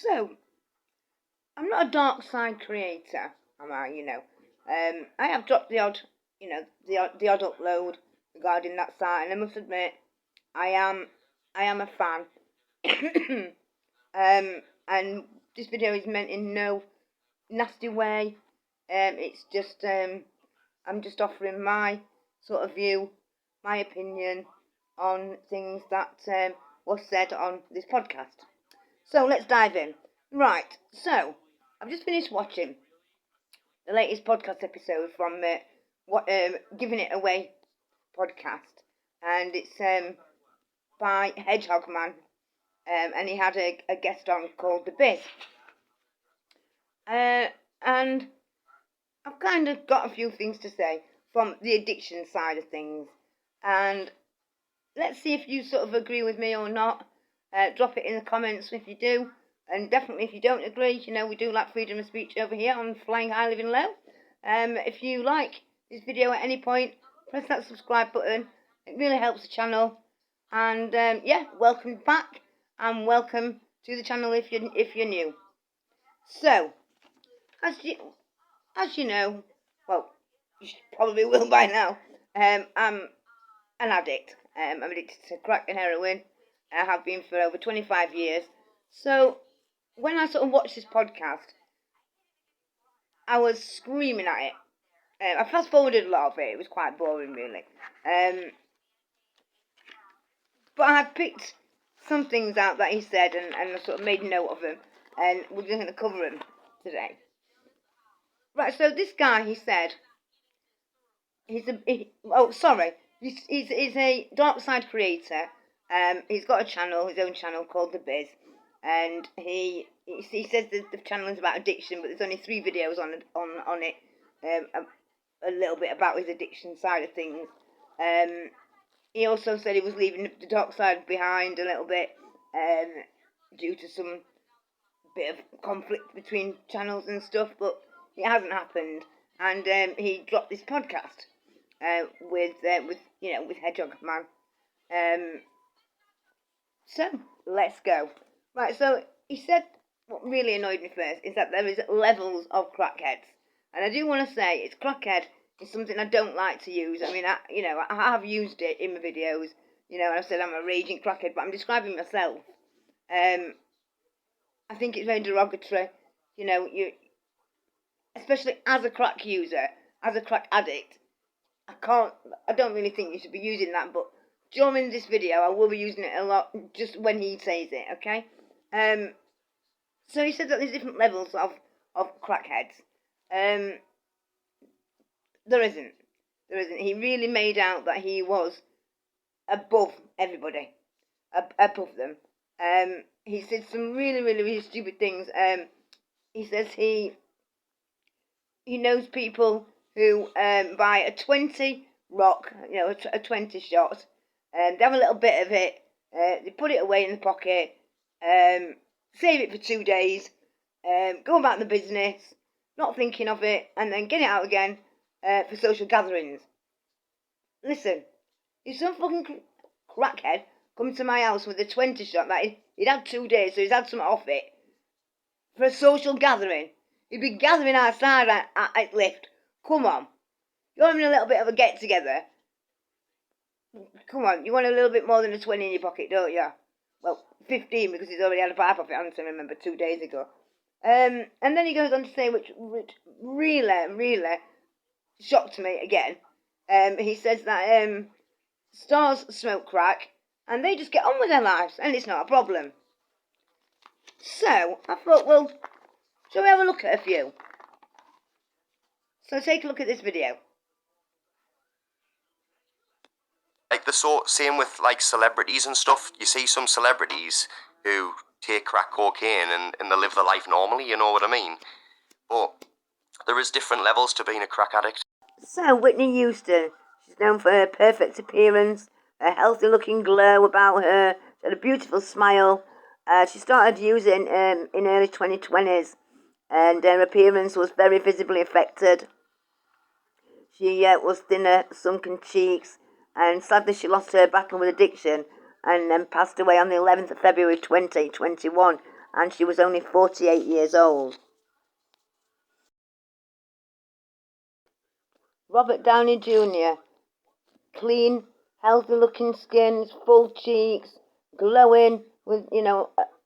So, I'm not a dark side creator, am I? I have dropped the odd, the odd upload regarding that site, and I must admit, I am a fan. And this video is meant in no nasty way. It's just I'm just offering my sort of view, my opinion on things that was said on this podcast. So let's dive in. Right, so I've just finished watching the latest podcast episode from Giving It Away podcast, and it's by Hedgehogman, and he had a guest on called the Bizz. And I've kind of got a few things to say from the addiction side of things, and let's see if you sort of agree with me or not. Drop it in the comments if you do, and definitely if you don't agree. We do like freedom of speech over here on Flying High Living Low. If you like this video at any point, press that subscribe button. It really helps the channel. And yeah, welcome back, and welcome to the channel if you're new. So, as you know, well, you probably will by now. I'm an addict. I'm addicted to crack and heroin. I have been for over 25 years. So, when I sort of watched this podcast, I was screaming at it. I fast forwarded a lot of it. It was quite boring, really. But I picked some things out that he said, and I sort of made note of them, and we're just going to cover them today. Right, so this guy, he said, he's a dark side creator. He's got a channel, his own channel called the Bizz, and he says that the channel is about addiction, but there's only 3 videos on it. A little bit about his addiction side of things. He also said he was leaving the dark side behind a little bit, due to some bit of conflict between channels and stuff, but it hasn't happened. And he dropped this podcast with Hedgehogman. So let's go. Right, so he said what really annoyed me first is that there is levels of crackheads, and I do want to say it's crackhead is something I don't like to use. I mean, I have used it in my videos, and I've said I'm a raging crackhead, but I'm describing myself. I think it's very derogatory. You, especially as a crack user, as a crack addict, I don't really think you should be using that, but during this video, I will be using it a lot, just when he says it, okay? So he said that there's different levels of crackheads. There isn't. He really made out that he was above everybody, above them. He said some really, really, really stupid things. He says he knows people who buy a 20 rock, a 20 shot, they have a little bit of it, they put it away in the pocket, save it for 2 days, go about the business, not thinking of it, and then get it out again for social gatherings. Listen, if some fucking crackhead comes to my house with a 20 shot that he'd had 2 days, so he's had some off it, for a social gathering, he'd be gathering outside at lift. Come on. You're having a little bit of a get-together. Come on, you want a little bit more than a 20 in your pocket, don't you? Well, 15, because he's already had a pipe off it, I remember, 2 days ago. And then he goes on to say, which really, really shocked me again. He says that stars smoke crack, and they just get on with their lives, and it's not a problem. So, I thought, well, shall we have a look at a few? So take a look at this video. Like the same with like celebrities and stuff. You see some celebrities who take crack cocaine and they live their life normally, you know what I mean? But there is different levels to being a crack addict. So Whitney Houston, she's known for her perfect appearance, a healthy looking glow about her, she had a beautiful smile. She started using in early 2020s, and her appearance was very visibly affected. She was thinner, sunken cheeks, and sadly she lost her battle with addiction and then passed away on the 11th of February 2021 and she was only 48 years old. Robert Downey Jr., clean, healthy-looking skin, full cheeks, glowing with,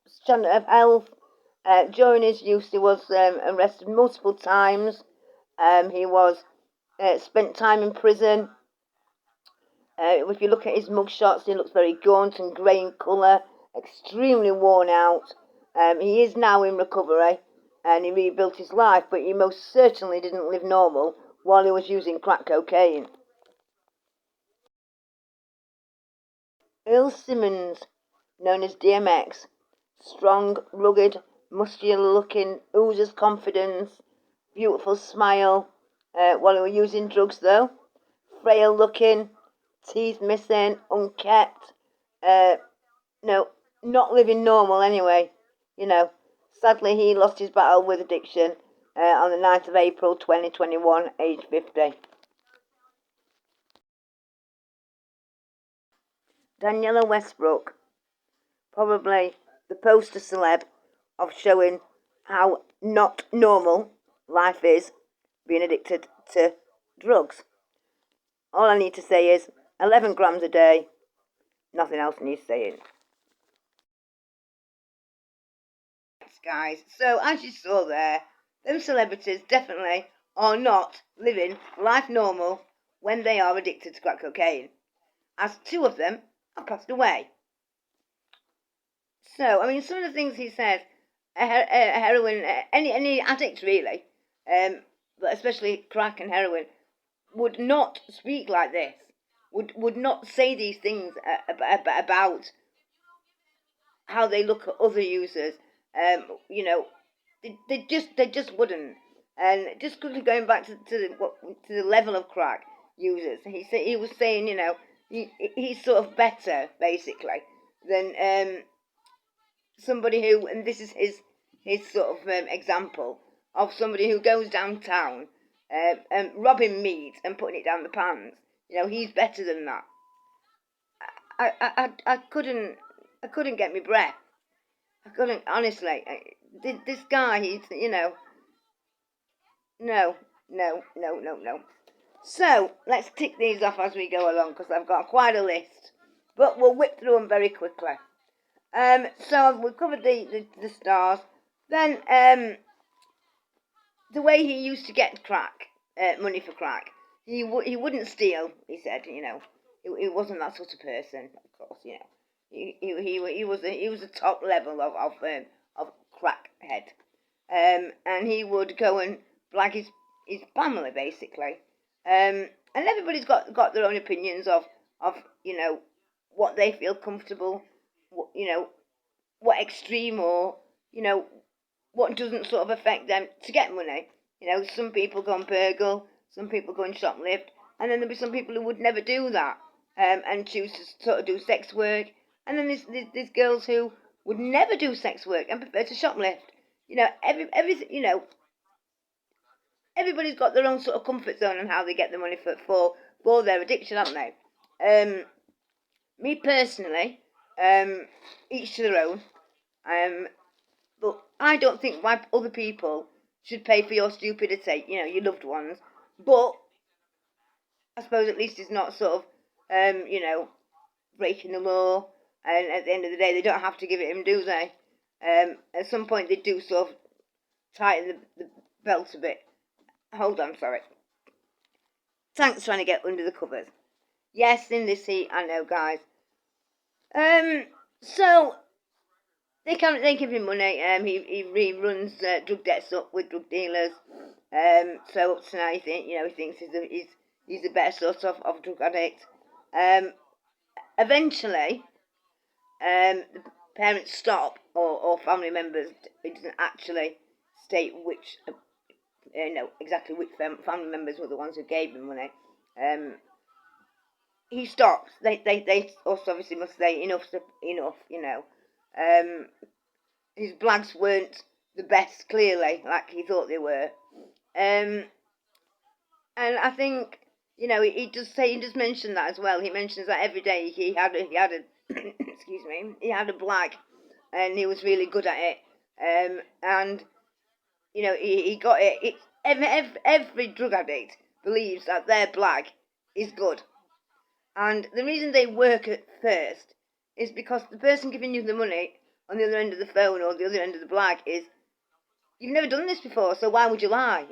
standard of health. During his youth, he was arrested multiple times. He was spent time in prison. If you look at his mugshots, he looks very gaunt and grey in colour, extremely worn out. He is now in recovery, and he rebuilt his life, but he most certainly didn't live normal while he was using crack cocaine. Earl Simmons, known as DMX, strong, rugged, muscular-looking, oozes confidence, beautiful smile. While he was using drugs, though, frail-looking, teeth missing, unkempt. No, not living normal anyway. Sadly, he lost his battle with addiction on the 9th of April 2021, aged 50. Daniela Westbrook, probably the poster celeb of showing how not normal life is being addicted to drugs. All I need to say is 11 grams a day, nothing else needs saying. Guys, so as you saw there, them celebrities definitely are not living life normal when they are addicted to crack cocaine, as 2 of them have passed away. So, I mean, some of the things he says, heroin, any addict really, but especially crack and heroin, would not speak like this, would not say these things about how they look at other users. They just wouldn't. And just quickly going back to the level of crack users, he was saying, he's sort of better basically than somebody who, and this is his sort of example of somebody who goes downtown robbing meat and putting it down the pans. He's better than that. I couldn't get my breath. I couldn't, honestly. This guy, he's, no. So, let's tick these off as we go along, because I've got quite a list. But we'll whip through them very quickly. So, we've covered the stars. Then, the way he used to get crack, money for crack, he wouldn't steal, he said, He wasn't that sort of person, of course, He was a top level of crackhead, and he would go and blag his family basically, and everybody's got their own opinions of what they feel comfortable, what extreme or what doesn't sort of affect them to get money. Some people go and burgle, some people go and shoplift, and then there'll be some people who would never do that, and choose to sort of do sex work. And then there's girls who would never do sex work and prefer to shoplift. Everybody's got their own sort of comfort zone on how they get the money for their addiction, haven't they? Me personally, each to their own. But I don't think why other people should pay for your stupidity, your loved ones. But I suppose at least it's not sort of, breaking the law. And at the end of the day, they don't have to give it him, do they? At some point, they do sort of tighten the belt a bit. Hold on, sorry. Tank's trying to get under the covers. Yes, in this heat, I know, guys. So they give him money. He runs drug debts up with drug dealers. So up to now, he thinks he's a better sort of drug addict. Eventually, the parents stop, or family members. It doesn't actually state which, exactly which family members were the ones who gave him money. He stops. They also obviously must say enough. His blags weren't the best, clearly, like he thought they were. And I think, he does mention that as well. He mentions that every day he had a excuse me, he had a blag, and he was really good at it. And he got it. Every drug addict believes that their blag is good, and the reason they work at first is because the person giving you the money on the other end of the phone or the other end of the blag is, you've never done this before, so why would you lie?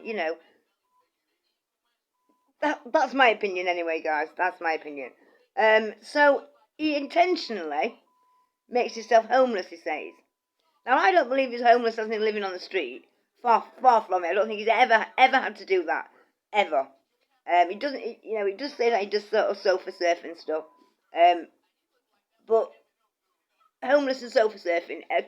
That's my opinion anyway, guys. That's my opinion. So he intentionally makes himself homeless, he says. Now, I don't believe he's homeless as in living on the street. Far from it. I don't think he's ever had to do that. Ever. He doesn't, he does say that he does sort of sofa surf and stuff. But homeless and sofa surfing are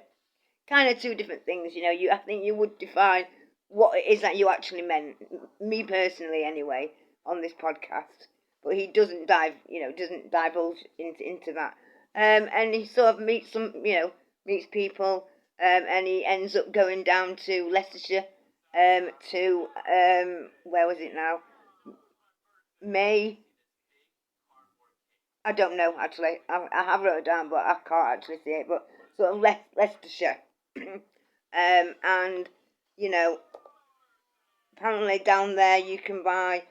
kind of two different things. I think you would define what it is that you actually meant. Me personally, anyway, on this podcast. But he doesn't doesn't divulge into that. And he sort of meets people, and he ends up going down to Leicestershire, to where was it now? May. I don't know actually. I have wrote it down, but I can't actually see it. But sort of Leicestershire, and apparently down there you can buy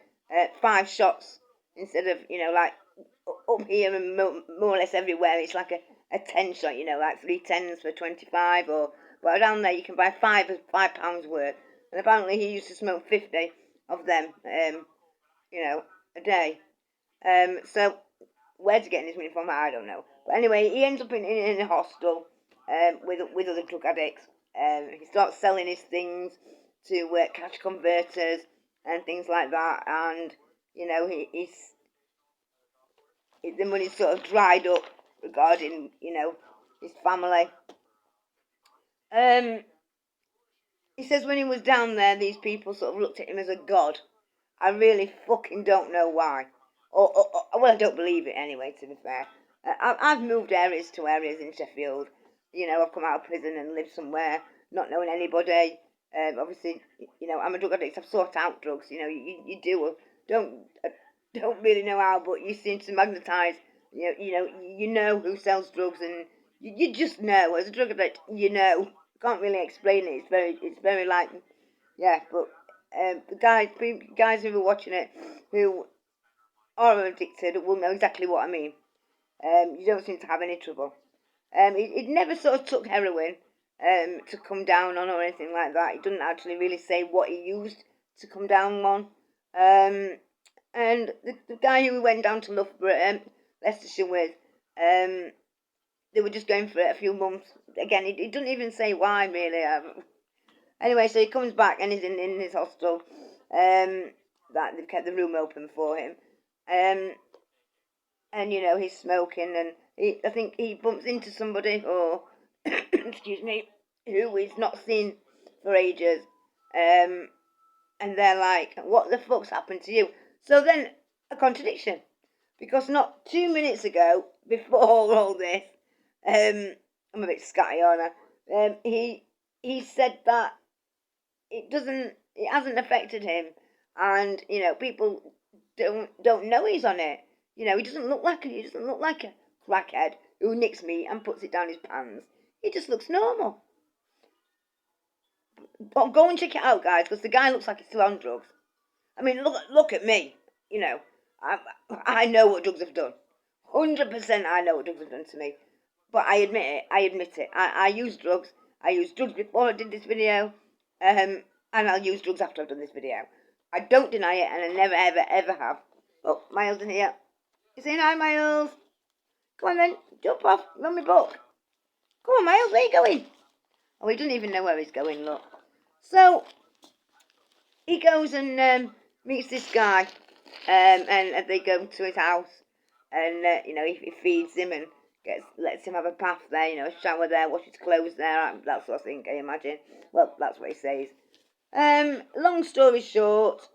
5 shots instead of like up here and more or less everywhere it's like a 10 shot, like 3 10s for 25, but down there you can buy £5 worth, and apparently he used to smoke 50 of them, a day. So where's he getting his money from? I don't know. But anyway, he ends up in a hostel with other drug addicts. He starts selling his things to cash converters and things like that, and the money's sort of dried up regarding his family. He says when he was down there, these people sort of looked at him as a god. I really fucking don't know why. Well, I don't believe it anyway, to be fair. I've moved areas to areas in Sheffield. I've come out of prison and lived somewhere, not knowing anybody. Obviously, I'm a drug addict. I've sought out drugs. You do. Don't really know how, but you seem to magnetise. You know who sells drugs, and you just know. As a drug addict, can't really explain it. It's very like, yeah. But the guys who are watching it, who are addicted, will know exactly what I mean. You don't seem to have any trouble. He never sort of took heroin to come down on or anything like that. He doesn't actually really say what he used to come down on. And the guy who went down to Loughborough, Leicestershire with, they were just going for it a few months. Again, he doesn't even say why, really. Anyway, so he comes back and he's in his hostel. That they've kept the room open for him. And he's smoking, and I think he bumps into somebody, or excuse me, who he's not seen for ages. And they're like, "What the fuck's happened to you?" So then a contradiction, because not 2 minutes ago, before all this, I'm a bit scatty, aren't I? He said that it hasn't affected him, and people don't know he's on it. He doesn't look like a crackhead who nicks meat and puts it down his pants. He just looks normal. But go and check it out, guys, because the guy looks like he's still on drugs. I mean, look at me. I know what drugs have done. 100% I know what drugs have done to me. But I admit it. I use drugs. I used drugs before I did this video. And I'll use drugs after I've done this video. I don't deny it, and I never, ever have. Oh, Miles in here. You saying hi, Miles? Come on then, jump off, run my book. Come on, Miles, where are you going? Oh, he doesn't even know where he's going, look. So, he goes and meets this guy, and they go to his house, and, he feeds him and lets him have a bath there, a shower there, wash his clothes there, that sort of thing, can you imagine? Well, that's what he says. Long story short,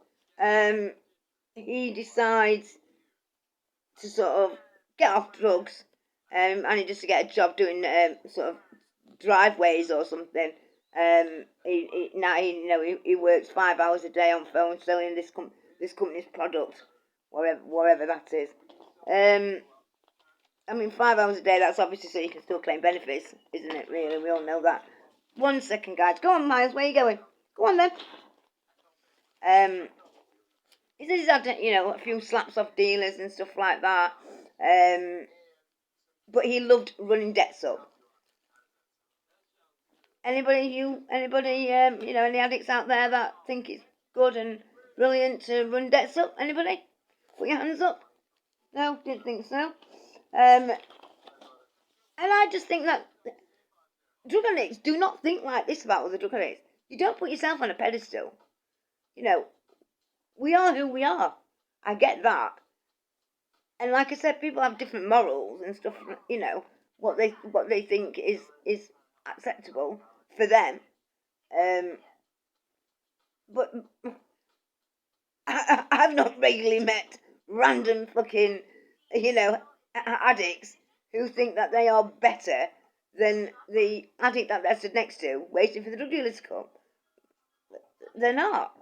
he decides to sort of get off drugs, and he just to get a job doing sort of driveways or something. He works 5 hours a day on phone selling this company's product, whatever that is. 5 hours a day, that's obviously so you can still claim benefits, isn't it, really? We all know that. 1 second, guys. Go on, Miles. Where are you going? Go on, then. He says he's had, a few slaps off dealers and stuff like that. But he loved running debts up. Anybody, any addicts out there that think it's good and brilliant to run debts up? Anybody? Put your hands up. No, didn't think so. And I just think that drug addicts do not think like this about other drug addicts. You don't put yourself on a pedestal. We are who we are. I get that. And like I said, people have different morals and stuff, what they think is acceptable for them. But I've not regularly met random fucking, addicts who think that they are better than the addict that they're stood next to, waiting for the drug dealer to come. They're not.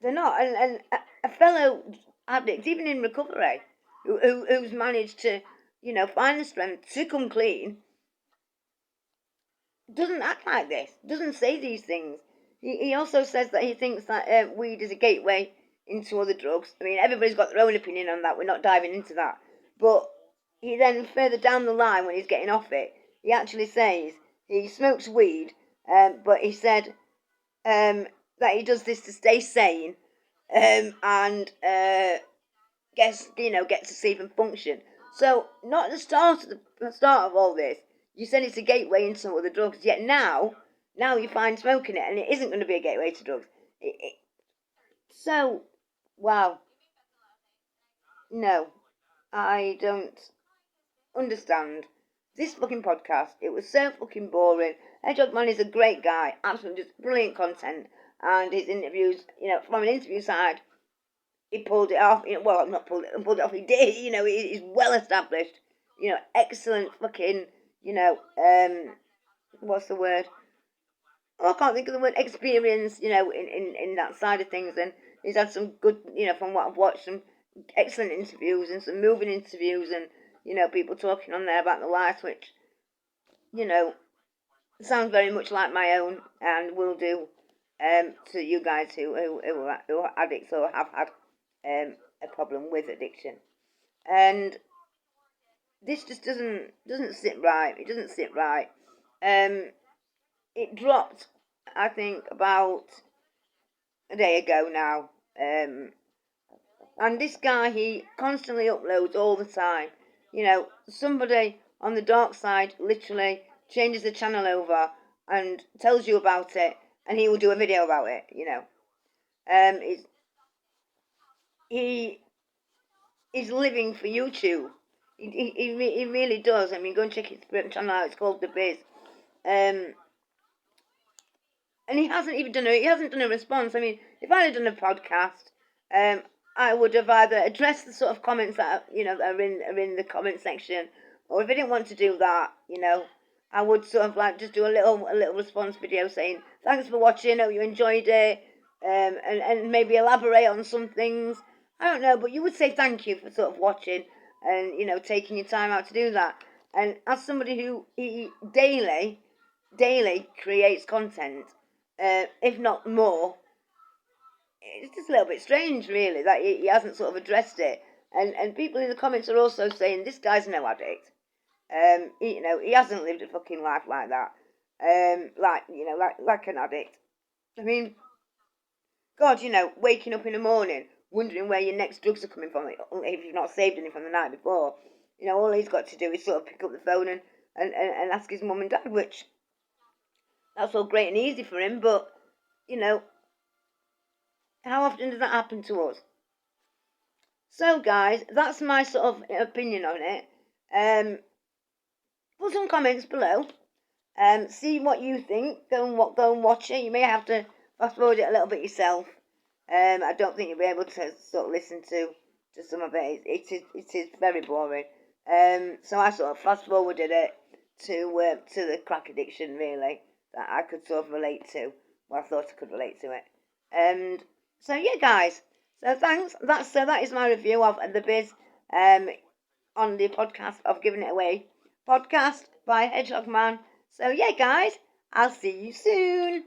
And a fellow addict, even in recovery, who's managed to, find the strength to come clean, doesn't act like this, doesn't say these things. He also says that he thinks that weed is a gateway into other drugs. I mean, everybody's got their own opinion on that. We're not diving into that. But he then, further down the line, when he's getting off it, he actually says he smokes weed, but he said that he does this to stay sane and gets to see them function. So, not at the start of all this. You said it's a gateway into other drugs, yet now you find smoking it, and it isn't going to be a gateway to drugs. So, wow. No, I don't understand this fucking podcast. It was so fucking boring. Hedgehogman is a great guy, absolutely just brilliant content, and his interviews, from an interview side, he pulled it off. Well, not pulled it off. He did. He's well established. Excellent fucking. What's the word? Oh, I can't think of the word. Experience. In that side of things, and he's had some good. From what I've watched, some excellent interviews and some moving interviews, and people talking on there about the life, which sounds very much like my own, and will do to you guys who are addicts or have had a problem with addiction. And this just doesn't sit right. It doesn't sit right. It dropped, I think, about a day ago now. And this guy, he constantly uploads all the time. Somebody on the dark side literally changes the channel over and tells you about it, and he will do a video about it. He is living for YouTube. He really does. I mean, go and check his channel out. It's called the Bizz. And he hasn't even done a response. I mean, if I had done a podcast, I would have either addressed the sort of comments that that are in the comment section, or if I didn't want to do that, I would sort of like just do a little response video saying thanks for watching, hope you enjoyed it, and maybe elaborate on some things. I don't know, but you would say thank you for sort of watching and taking your time out to do that. And as somebody who daily creates content, if not more, it's just a little bit strange, really, that he hasn't sort of addressed it. And people in the comments are also saying this guy's no addict. He hasn't lived a fucking life like that. Like an addict. I mean, God, waking up in the morning, wondering where your next drugs are coming from, if you've not saved any from the night before. All he's got to do is sort of pick up the phone and ask his mum and dad, which that's all great and easy for him, but, how often does that happen to us? So, guys, that's my sort of opinion on it. Put some comments below. See what you think. Go and watch it. You may have to fast forward it a little bit yourself. I don't think you'll be able to sort of listen to some of it. It is very boring. So I sort of fast forwarded it to the crack addiction, really, that I could sort of relate to. Well, I thought I could relate to it. And so yeah, guys. So thanks. That is my review of the Bizz on the podcast of Giving It Away podcast by Hedgehogman. So yeah, guys, I'll see you soon.